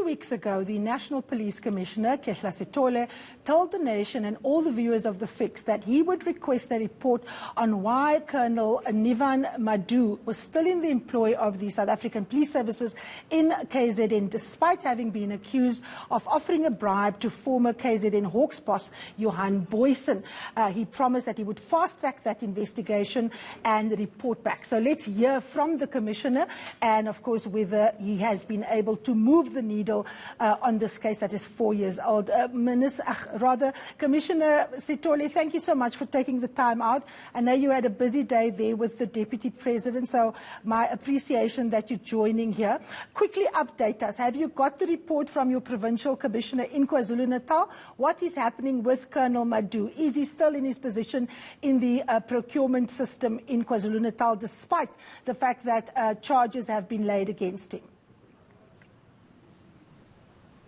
few weeks ago, the National Police Commissioner, Khehla Sitole, told the nation and all the viewers of The Fix that he would request a report on why Colonel Nivan Madhu was still in the employ of the South African Police Services in KZN, despite having been accused of offering a bribe to former KZN Hawks boss, Johan Boysen. He promised that he would fast-track that investigation and report back. So let's hear from the Commissioner and, of course, whether he has been able to move the needle on this case that is 4 years old. Commissioner Sitole, thank you so much for taking the time out. I know you had a busy day there with the Deputy President, so my appreciation that you're joining here. Quickly update us. Have you got the report from your Provincial Commissioner in KwaZulu-Natal? What is happening with Colonel Madhu? Is he still in his position in the procurement system in KwaZulu-Natal, despite the fact that charges have been laid against him?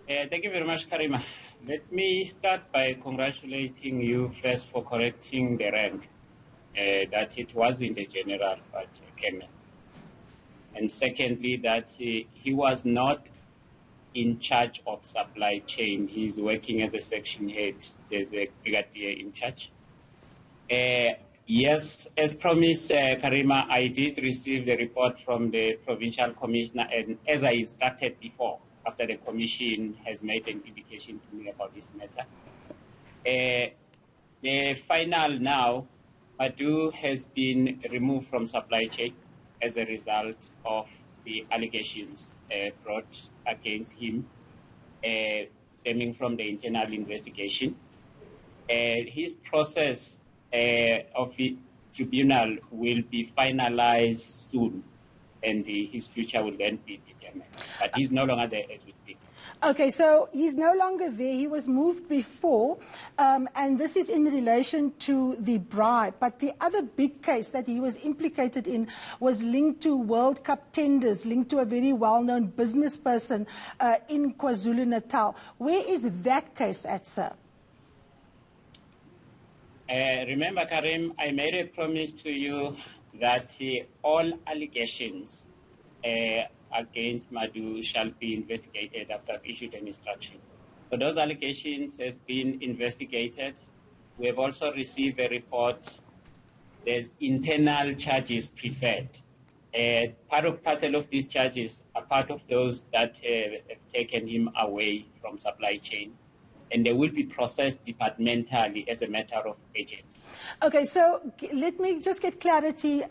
Thank you very much, Karima. Let me start by congratulating you first for correcting the rank, that it wasn't a general but a colonel. And secondly, that he was not in charge of supply chain. He's working as a section head. There's a brigadier in charge. Yes, as promised, Karima, I did receive the report from the Provincial Commissioner, and as I started before, after the Commission has made an indication to me about this matter. The final now, Madhu has been removed from supply chain as a result of the allegations brought against him stemming from the internal investigation. His process of the tribunal will be finalized soon, and his future will then be determined. But he's no longer there as we speak. Okay, so he's no longer there. He was moved before, and this is in relation to the bribe. But the other big case that he was implicated in was linked to World Cup tenders, linked to a very well-known business person in KwaZulu-Natal. Where is that case at, sir? Remember, Karim, I made a promise to you that all allegations against Madhu shall be investigated after I've issued an instruction. So those allegations has been investigated. We have also received a report. There's internal charges preferred. Parcel of these charges are part of those that have taken him away from supply chain, and they will be processed departmentally as a matter of agency. Okay, so let me just get clarity,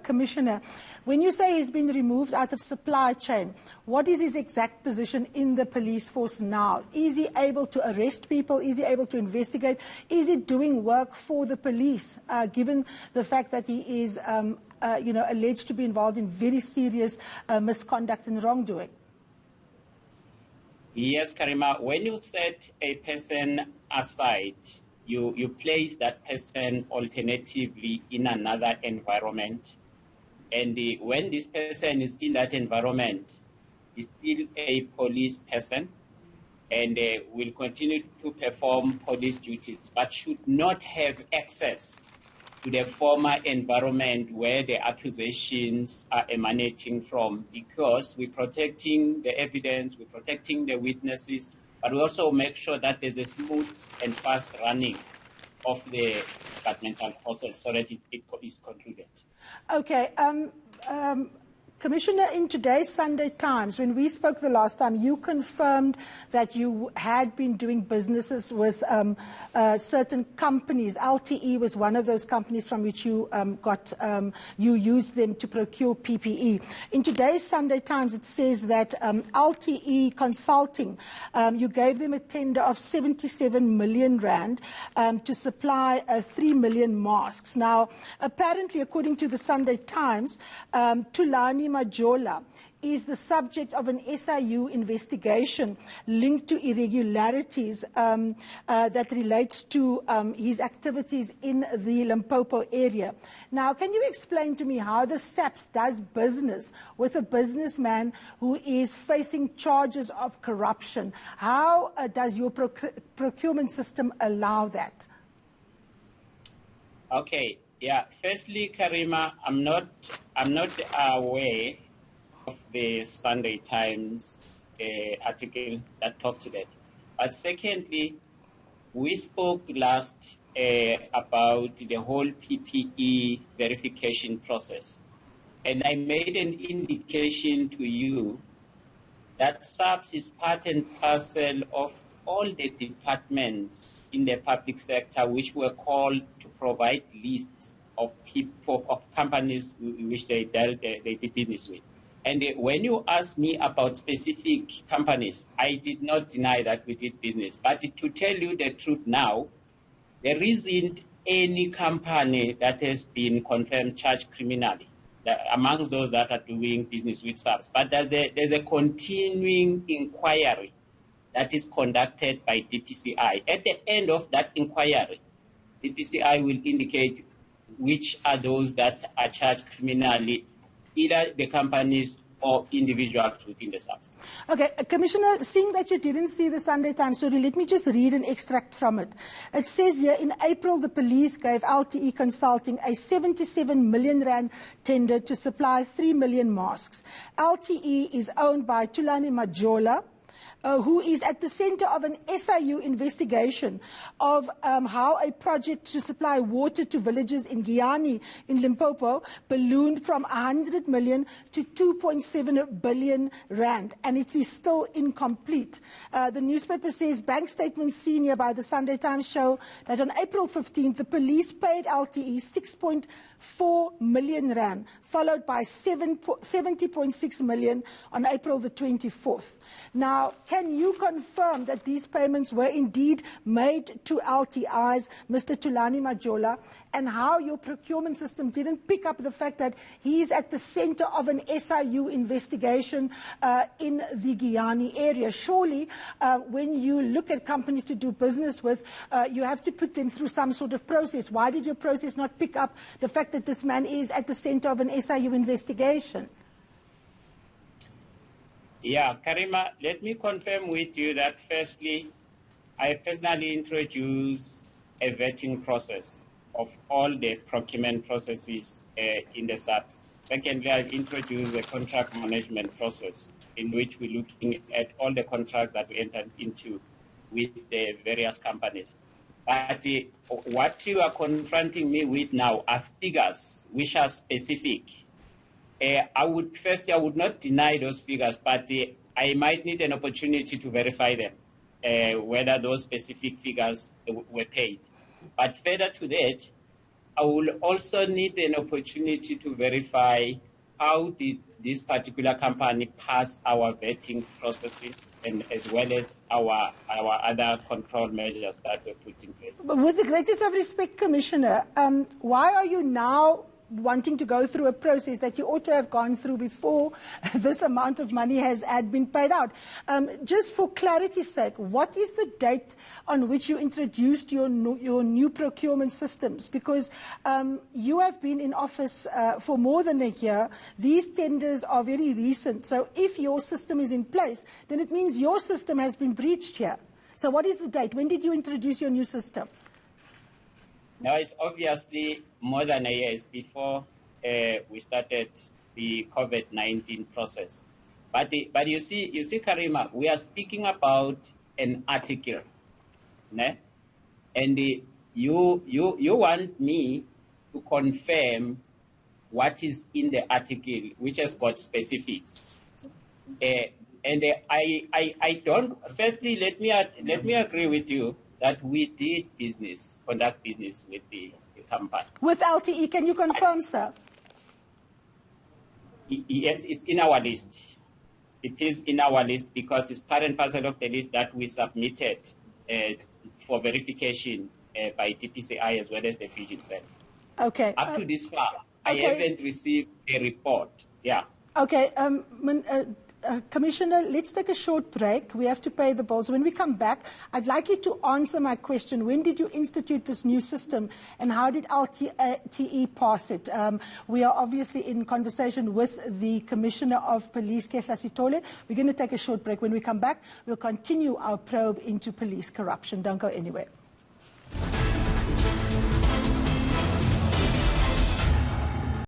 Commissioner. When you say he's been removed out of supply chain, what is his exact position in the police force now? Is he able to arrest people? Is he able to investigate? Is he doing work for the police, given the fact that he is alleged to be involved in very serious misconduct and wrongdoing? Yes, Karima, when you set a person aside, you place that person alternatively in another environment. And when this person is in that environment, is still a police person and will continue to perform police duties, but should not have access to the former environment where the accusations are emanating from, because we're protecting the evidence, we're protecting the witnesses, but we also make sure that there's a smooth and fast running of the departmental process so that it is concluded. Okay. Commissioner, in today's Sunday Times, when we spoke the last time, you confirmed that you had been doing businesses with certain companies. LTE was one of those companies from which you you used them to procure PPE. In today's Sunday Times, it says that LTE Consulting, you gave them a tender of 77 million rand to supply 3 million masks. Now, apparently, according to the Sunday Times, Tulani Majola is the subject of an SIU investigation linked to irregularities that relates to his activities in the Limpopo area. Now, can you explain to me how the SAPS does business with a businessman who is facing charges of corruption? How does your procurement system allow that? Okay. Yeah. Firstly, Karima, I'm not aware of the Sunday Times article that talked to that. But secondly, we spoke last about the whole PPE verification process. And I made an indication to you that SAPS is part and parcel of all the departments in the public sector which were called to provide lists of people, of companies which they did business with. And when you ask me about specific companies, I did not deny that we did business. But to tell you the truth now, there isn't any company that has been confirmed charged criminally amongst those that are doing business with SAPS. But there's a continuing inquiry that is conducted by DPCI. At the end of that inquiry, DPCI will indicate which are those that are charged criminally, either the companies or individuals within the SAPS. Okay, Commissioner, seeing that you didn't see the Sunday Times story, let me just read an extract from it. It says here, in April, the police gave LTE Consulting a 77 million rand tender to supply 3 million masks. LTE is owned by Thulani Majola, who is at the center of an SIU investigation of how a project to supply water to villages in Giyani in Limpopo ballooned from 100 million to 2.7 billion rand, and it is still incomplete. The newspaper says bank statements seen here by the Sunday Times show that on April 15th, the police paid LTE 6.4 million rand, followed by 70.6 million on April the 24th. Now, can you confirm that these payments were indeed made to LTIs, Mr. Thulani Majola, and how your procurement system didn't pick up the fact that he is at the center of an SIU investigation in the Giyani area? Surely, when you look at companies to do business with, you have to put them through some sort of process. Why did your process not pick up the fact that this man is at the center of an SIU investigation? Yeah, Karima, let me confirm with you that firstly, I personally introduced a vetting process of all the procurement processes in the SAPS. Secondly, I've introduced a contract management process in which we're looking at all the contracts that we entered into with the various companies. But what you are confronting me with now are figures which are specific. I would not deny those figures, but I might need an opportunity to verify them, whether those specific figures were paid. But further to that, I will also need an opportunity to verify how did this particular company pass our vetting processes, and as well as our other control measures that were put in place. But with the greatest of respect, Commissioner, why are you now wanting to go through a process that you ought to have gone through before this amount of money had been paid out? Just for clarity's sake, what is the date on which you introduced your new procurement systems? Because you have been in office for more than a year. These tenders are very recent. So if your system is in place, then it means your system has been breached here. So what is the date? When did you introduce your new system? Now, it's obviously more than a year before we started the COVID-19 process. But you see, Karima, we are speaking about an article, né? And you want me to confirm what is in the article, which has got specifics. And I don't. Firstly, let me agree with you that we did conduct business with the company. With LTE, can you confirm, sir? Yes, it's in our list. It is in our list because it's part and parcel of the list that we submitted for verification by DPCI as well as the Fusion Center. Okay. Up to this far, okay. I haven't received a report. Yeah. Okay. Commissioner, let's take a short break. We have to pay the bills. When we come back, I'd like you to answer my question. When did you institute this new system, and how did LTE pass it? We are obviously in conversation with the Commissioner of Police, Khehla Sitole. We're going to take a short break. When we come back, we'll continue our probe into police corruption. Don't go anywhere.